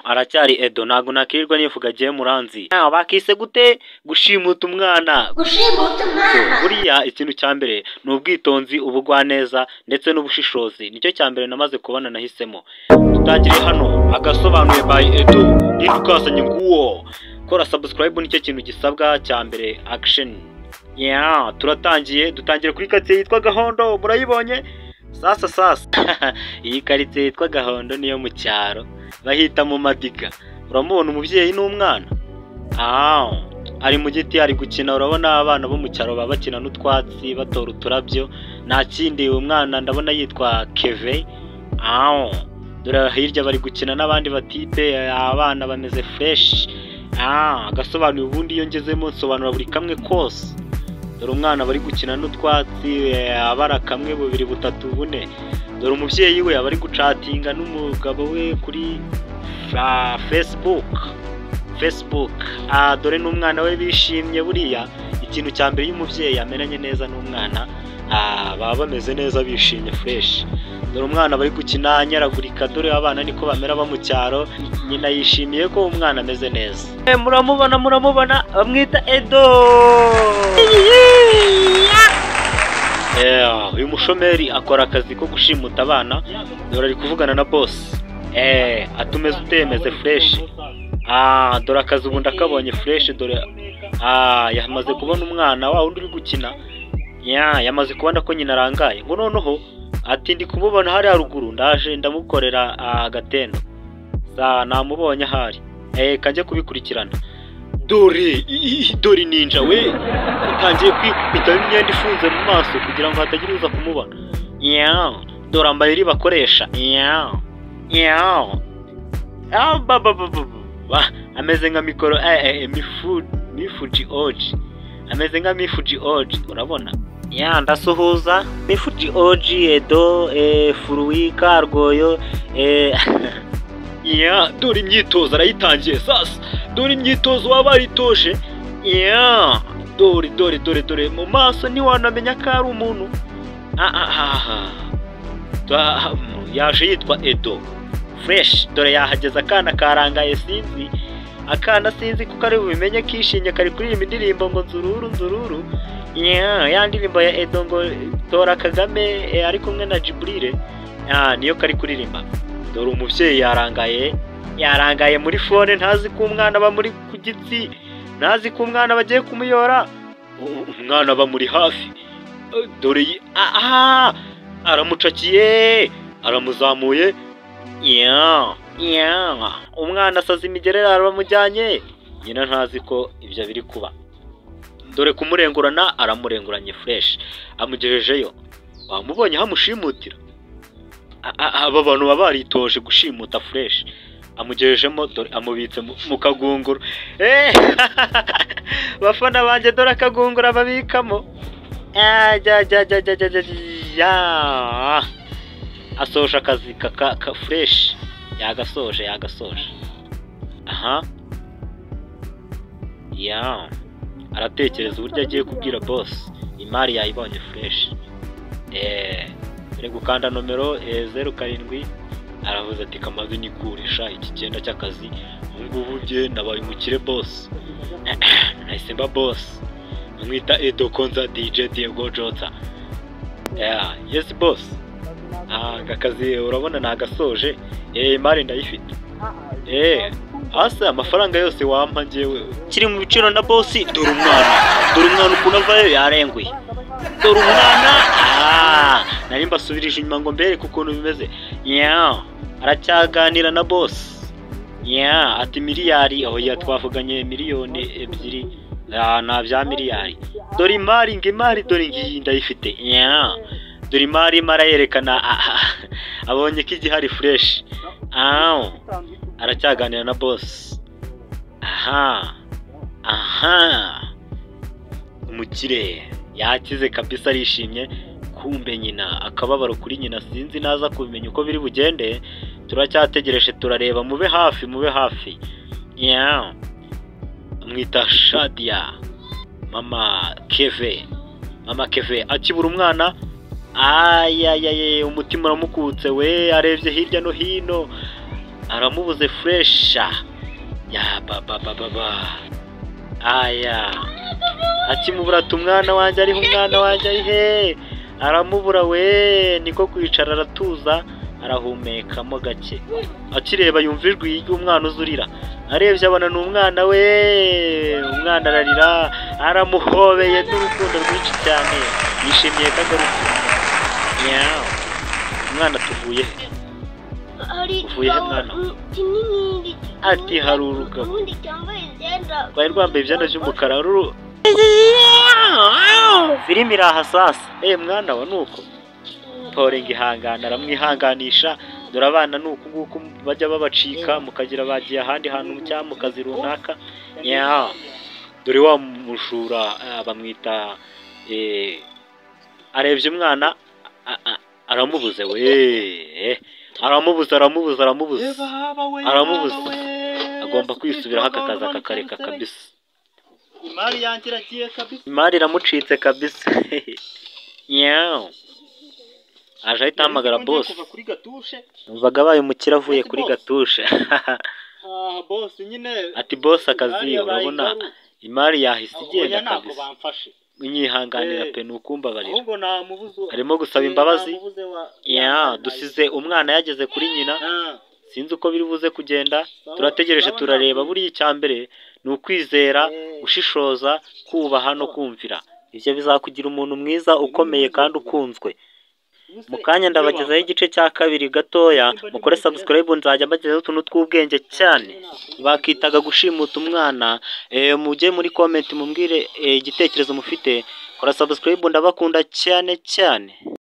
aracyari Edo ntago nakirirwa nivuga giye muranzi. Bakise gute gushimuta umwana. Buriya ikintu cya mbere ni ubwitonzi, ubugwaneza ndetse n'ubushishozi. Nicyo cya mbere namaze kubona nahisemo. Dutangire hano agasobanuye by Edo. Nidukasanye nguwo. Kora subscribe nicyo kintu gisabwa cya mbere action. Dutangiye kuri karitsiye yitwa Gahondo, murayibonye? Sasa iyi karitsiye yitwa Gahondo niyo mu cyaro bahita mu Madiga. Uramubona umubyeyi n'umwana? Ari mu giti ari gukina. Urabona abana bo mu cyaro baba bakina n'utwatsi batora uturabyo. Nta kindi, umwana ndabona yitwa Keve. Dore hirya bari gukina n'abandi batipe, abana bameze fresh. Agasobanuye ubundi iyo ngezemo nsobanura buri kamwe kose. Dore umwana bari gukina n'utwatsi, abara kamwe bubiri butatu bune. Dore umubyeyi we abari gucatinga n'umugabo we kuri Facebook. Dore n'umwana we bishimye. Buriya ikintu cya mbere y'umubyeyi amenanye neza n'umwana, baba bameze neza bishimye fresh. Dore umwana bari gukina anyaragurika. Dore abana niko bamera bo mu cyaro. Nyina yishimiye ko umwana ameze neza. Muramubona bamwita Edo. Uyu mushomeri akora akazi ko gushimuta abana. Dore ari kuvugana na boss. Atumeze utemeze fresh. Dore akazi ubundi akabonye fresh. Dore yamaze kubona umwana wa undi uri gukina. Yamaze kubona ko nyina arangaye. Ngo noneho ati ndi kumubona hari haruguru, ndaje ndamukorera agatendo. Namubonye ahari. Kajya kubikurikirana. Dore ninja we utangiye kwikubita imyenda ifunze mu maso kugira ngo hatagira uza kumubona. Dore ambaye bakoresha. Ameze nka mikoro Mifuji Oji. Ameze nka Mifuji Oji, urabona? Ndasuhuza Mifuji Oji, Edo, Furuwika, Rwoyo. Dore imyitozo arayitangiye sasa. Dore imyitozo waba aritoje. Dore mu maso ntiwanamenya ko ari umuntu. Yaje yitwa Edo fresh. Dore yahageze akana karangaye sinzi. Akana sinzi kuko ari bubimenye kishimye kari kuririmba indirimbo ngo nzururu. Ya ndirimbo ya Edo ngo Tora Kagame ari kumwe na Jibril. Niyo kari kuririmba. Dore umubyeyi yarangaye muri phone, ntazi ko umwana aba muri ku gitsi, ntazi ko umwana bagiye kumuyora. Umwana aba muri hafi. Dore aramucakiye, aramuzamuye. Umwana asaza imigerera aramujyanye. Nyina ntazi ko ibyo biri kuba. Dore kumurengurana aramurenguranye fresh. Amugejejeyo. Wamubonye hamushimutira. Aba bantu baba baritoje gushimuta fresh. Amugejejemo. Dore amubitse mu kagunguru. Bafana banjye dore akagunguru ababikamo. Asoje akazi ka fresh. Yagasoje. Aratekereza uburyo agiye kubwira boss. Imari yayibonye fresh. Ari gukanda nomero 07. Aravuze ati kamaze nikurisha iki cyenda cy'akazi. Ngubu bye nabaye umukire boss. Nahise mba boss. Mwita Edo Konza DJ Diego Jota. Yes boss. Akazi urabona nagasoje. Imari ndayifite. Asa amafaranga yose wampa ngewe kiri mu biciro na boss. Dore umwana ukuntu avayo yarenguye. Dore umwana nari mbasubirije inyuma ngo mbere ukuntu bimeze. Aracyaganira na boss. Ati miliyari aho twavuganye miliyoni 2. Nta bya miliyari. Dore imari dore ngiyi ndayifite. Dore imari yerekana abonye ko igihari fresh. Aracyaganira na boss. Umukire yakize kabisa arishimye. Kumbe nyina akababaro kuri nyina sinzi naza kubimenya uko biri bugende. Turacyategereje turareba. Mube hafi. Mwita Shadia. Mama Keve akibura umwana. Umutima uramukutse we. Arebye hirya no hino. aramubuze furesha ya baba aya akimubura ati umwana wanjye ariho, umwana wanjye ari he, aramubura we, niko kwicara aratuza arahumekamo gake, akireba yumva ijwi ry'umwana uzurira, arebye abona ni umwana we, umwana ararira aramuhobeye n'urukundo rwinshi cyane, yishimiye ko agarutse. Umwana tuvuye uvuye he mwana? Ati hari urugabo rwari rwambaye ibyenda by'umukara filime iraha sasa. Mwana wa nuko Pole ngihangana aramwihanganisha, dore abana nuko nguko bajya babacika mukagira bagiye ahandi hantu cyangwa mu kazi runaka. Dore wa mushura bamwita arebye umwana aramubuze we, aramubuze agomba kwisubiraho akakaza akakareka kabisa. Imari yanjye iragiye kabisa, imari iramucitse kabisa. Aje ahita ahamagara boss, numvaga abaye umukire avuye kuri gatushe. Ati boss akazi urabona imari yahise igenda kabisa, unyihanganira pe nukumbabarira, arimo gusaba imbabazi. Dusize umwana yageze kuri nyina, sinzi uko biri buze kugenda, turategereje turareba. Buriya icyambere ni ukwizera, gushishoza, kubaha no kumvira, ibyo bizakugira umuntu mwiza ukomeye kandi ukunzwe. Mu kanya ndabagezaho igice cya kabiri gatoya, mukore subscribe, nzajya mbagezaho utuntu tw'ubwenge cyane bakitaga gushimuta umwana. Mujye muri comment mumbwire igitekerezo mufite, kora subscribe, ndabakunda cyane cyane.